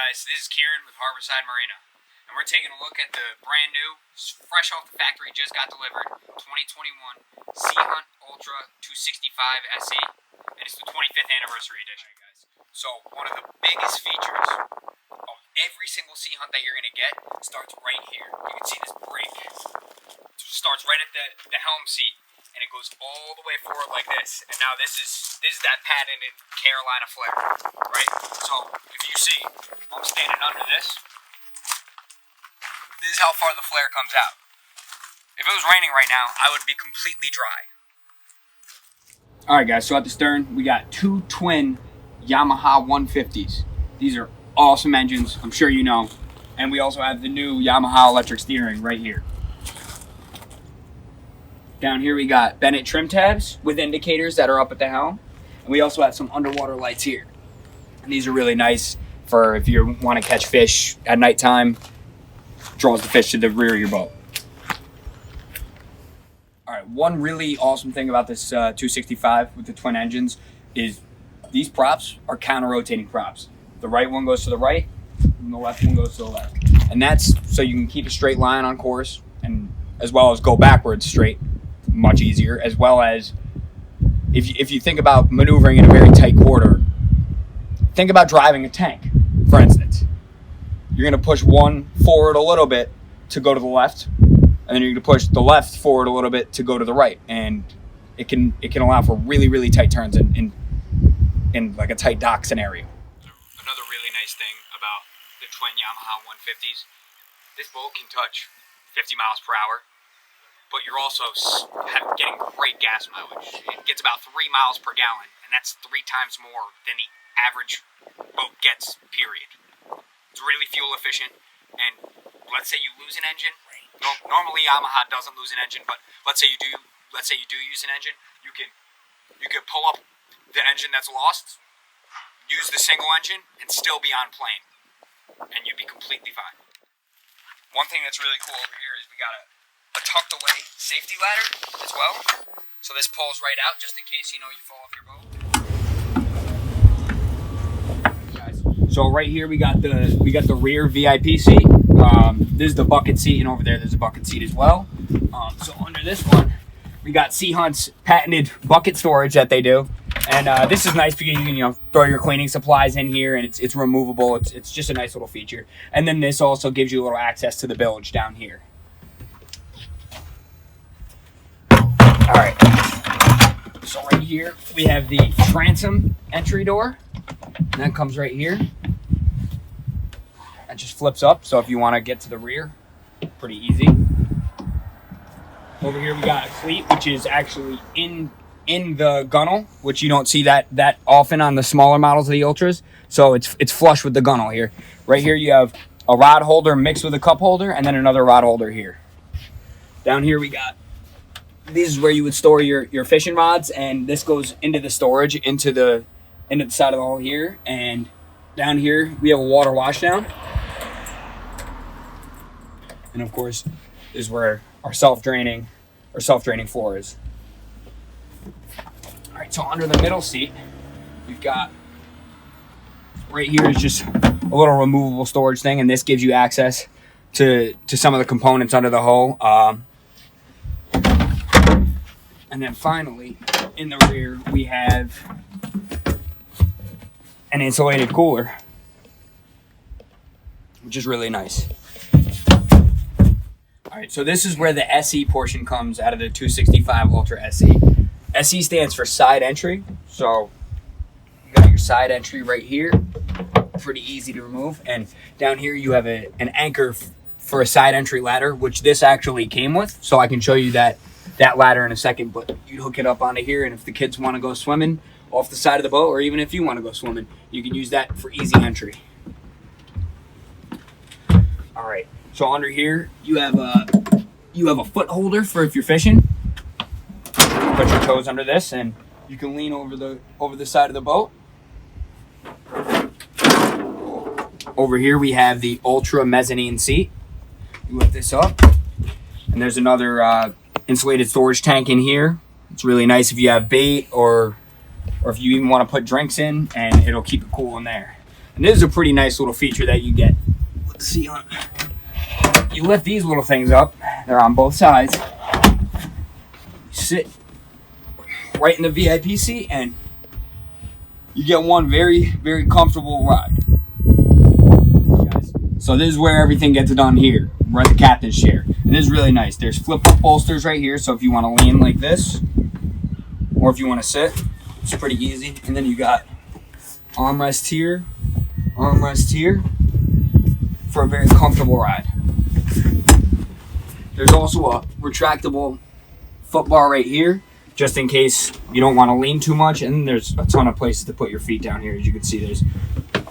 guys, this is Kieran with Harborside Marina, and we're taking a look at the brand new, fresh off the factory, just got delivered, 2021 Sea Hunt Ultra 265 SE, and it's the 25th anniversary edition, guys. So one of the biggest features of every single Sea Hunt that you're going to get starts right here. You can see this brake. It starts right at the helm seat, and it goes all the way forward like this. And now this is that patented Carolina flare, right? So if you see, I'm standing under this. This is how far the flare comes out. If it was raining right now, I would be completely dry. All right, guys. So at the stern, we got two twin Yamaha 150s. These are awesome engines. I'm sure you know. And we also have the new Yamaha electric steering right here. Down here we got Bennett trim tabs with indicators that are up at the helm. And we also have some underwater lights here. And these are really nice for if you want to catch fish at nighttime. Draws the fish to the rear of your boat. All right, one really awesome thing about this 265 with the twin engines is these props are counter-rotating props. The right one goes to the right, and the left one goes to the left. And that's so you can keep a straight line on course, and as well as go backwards straight. Much easier, as well as if you think about maneuvering in a very tight quarter, think about driving a tank, for instance. You're going to push one forward a little bit to go to the left, and then you're going to push the left forward a little bit to go to the right, and it can allow for really, really tight turns in like a tight dock scenario. Another really nice thing about the twin Yamaha 150s, this boat can touch 50 miles per hour. But you're also getting great gas mileage. It gets about 3 miles per gallon, and that's 3 times more than the average boat gets, period. It's really fuel efficient, and let's say you lose an engine. Normally Yamaha doesn't lose an engine, but let's say you do use an engine, you can pull up the engine that's lost, use the single engine, and still be on plane, and you'd be completely fine. One thing that's really cool over here is we got a tucked away safety ladder as well. So this pulls right out just in case you fall off your boat. So right here we got the rear VIP seat. This is the bucket seat, and over there's a bucket seat as well. So under this one we got Sea Hunt's patented bucket storage that they do. And this is nice because you can throw your cleaning supplies in here, and it's removable. It's just a nice little feature. And then this also gives you a little access to the bilge down here. All right, so right here we have the transom entry door, and that comes right here. That just flips up, so if you want to get to the rear, pretty easy. Over here we got a cleat, which is actually in the gunnel, which you don't see that often on the smaller models of the Ultras. So it's flush with the gunnel here. Right here you have a rod holder mixed with a cup holder, and then another rod holder here. Down here we got. This is where you would store your fishing rods, and this goes into the storage into the side of the hull here. And down here we have a water washdown, and of course this is where our self-draining floor is. All right, so under the middle seat we've got right here is just a little removable storage thing, and this gives you access to some of the components under the hull. And then finally, in the rear, we have an insulated cooler, which is really nice. All right, so this is where the SE portion comes out of the 265 Ultra SE. SE stands for side entry. So you got your side entry right here. Pretty easy to remove. And down here you have an anchor for a side entry ladder, which this actually came with. So I can show you that ladder in a second, but you hook it up onto here, and if the kids want to go swimming off the side of the boat, or even if you want to go swimming, you can use that for easy entry. All right, so under here you have a foot holder for if you're fishing. Put your toes under this, and you can lean over the side of the boat. Over here we have the Ultra mezzanine seat. You lift this up, and there's another insulated storage tank in here. It's really nice if you have bait or if you even want to put drinks in, and it'll keep it cool in there. And this is a pretty nice little feature that you get. Let's see. You lift these little things up. They're on both sides. You sit right in the VIP seat and you get one very, very comfortable ride. Guys. So this is where everything gets done here. We're at the captain's chair. And this is really nice. There's flip-up bolsters right here. So if you want to lean like this, or if you want to sit, it's pretty easy. And then you got armrest here for a very comfortable ride. There's also a retractable foot bar right here, just in case you don't want to lean too much. And there's a ton of places to put your feet down here. As you can see, there's a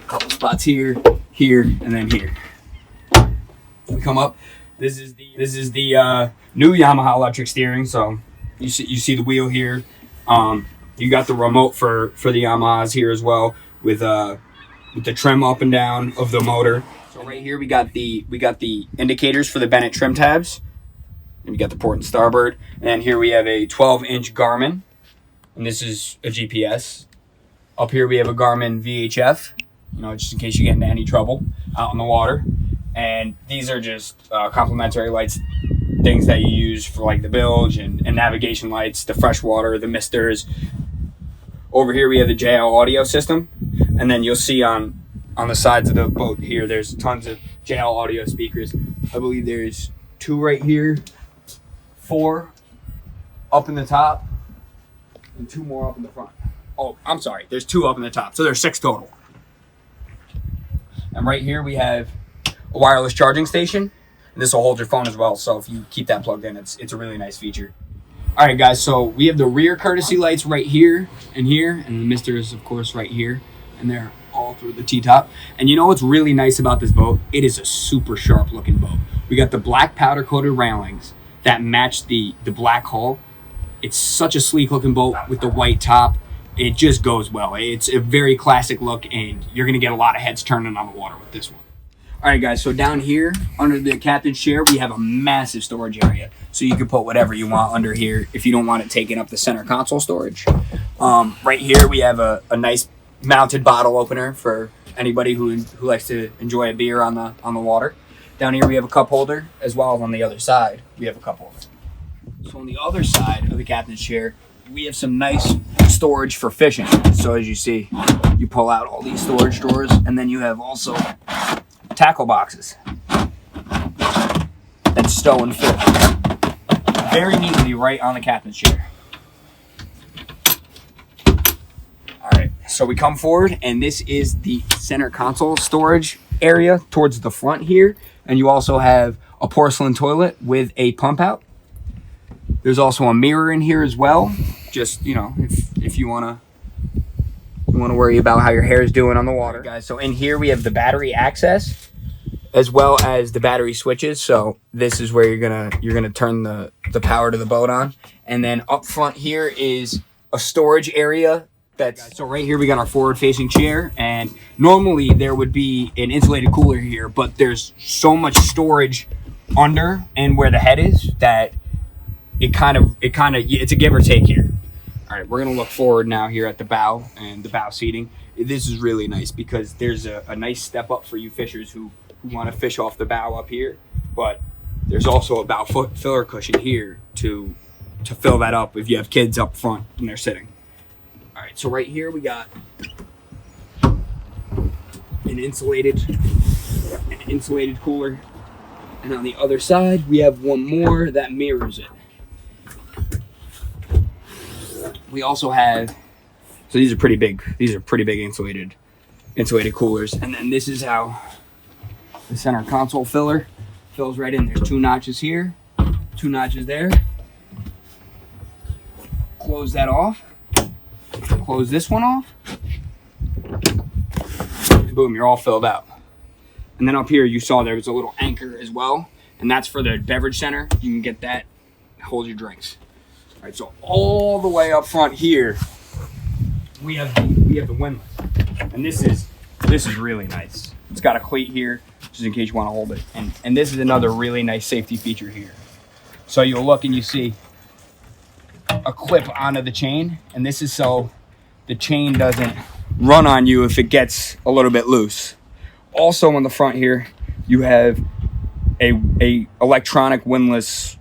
couple spots here, and then here. We come up. This is the new Yamaha electric steering. So you see the wheel here. You got the remote for the Yamahas here as well, with the trim up and down of the motor. So right here we got the indicators for the Bennett trim tabs. And we got the port and starboard. And here we have a 12-inch Garmin, and this is a GPS. Up here we have a Garmin VHF, just in case you get into any trouble out in the water. And these are just complimentary lights, things that you use for like the bilge and navigation lights, the freshwater, the misters. Over here we have the JL audio system, and then you'll see on the sides of the boat here, there's tons of JL audio speakers. I believe there's 2 right here, 4 up in the top, and 2 more up in the front. Oh, I'm sorry, there's 2 up in the top, so there's 6 total. And right here we have a wireless charging station. And this will hold your phone as well, so if you keep that plugged in, it's a really nice feature. All right, guys, so we have the rear courtesy lights right here, and the mister is, of course, right here, and they're all through the T-top. And you know what's really nice about this boat? It is a super sharp-looking boat. We got the black powder-coated railings that match the black hull. It's such a sleek-looking boat with the white top. It just goes well. It's a very classic look, and you're going to get a lot of heads turning on the water with this one. All right, guys, so down here under the captain's chair, we have a massive storage area. So you can put whatever you want under here if you don't want it taking up the center console storage. Right here, we have a nice mounted bottle opener for anybody who likes to enjoy a beer on the water. Down here, we have a cup holder, as well as on the other side, we have a cup holder. So on the other side of the captain's chair, we have some nice storage for fishing. So as you see, you pull out all these storage drawers, and then you have also tackle boxes that stow and fit very neatly right on the captain's chair. All right, so we come forward, and this is the center console storage area towards the front here, and you also have a porcelain toilet with a pump out. There's also a mirror in here as well, just if you want to worry about how your hair is doing on the water, guys. So in here we have the battery access, as well as the battery switches. So this is where you're gonna turn the power to the boat on. And then up front here is a storage area. So right here we got our forward facing chair, and normally there would be an insulated cooler here, but there's so much storage under and where the head is that it's a give or take here. All right, we're gonna look forward now here at the bow and the bow seating. This is really nice because there's a nice step up for you fishers who want to fish off the bow up here, but there's also a bow foot filler cushion here to fill that up if you have kids up front and they're sitting. All right, so right here we got an insulated cooler, and on the other side we have one more that mirrors it. We also have, so these are pretty big insulated coolers, and then this is how the center console filler fills right in. There's 2 notches here, 2 notches there. Close that off. Close this one off. And boom, you're all filled out. And then up here you saw there was a little anchor as well, and that's for the beverage center. You can get that, hold your drinks. All right, so all the way up front here, we have the windlass, and this is really nice. It's got a cleat here, just in case you want to hold it, and this is another really nice safety feature here. So you'll look and you see a clip onto the chain, and this is so the chain doesn't run on you if it gets a little bit loose. Also on the front here, you have a electronic windlass.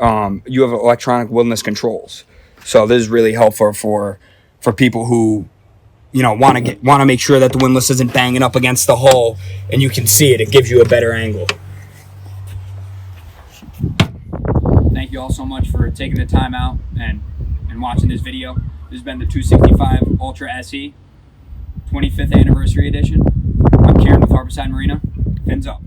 You have electronic windlass controls. So this is really helpful for people who, you know, want to make sure that the windlass isn't banging up against the hull and you can see it. It gives you a better angle. Thank you all so much for taking the time out and watching this video. This has been the 265 Ultra SE 25th Anniversary Edition. I'm Kieran with Harborside Marina. Fins up.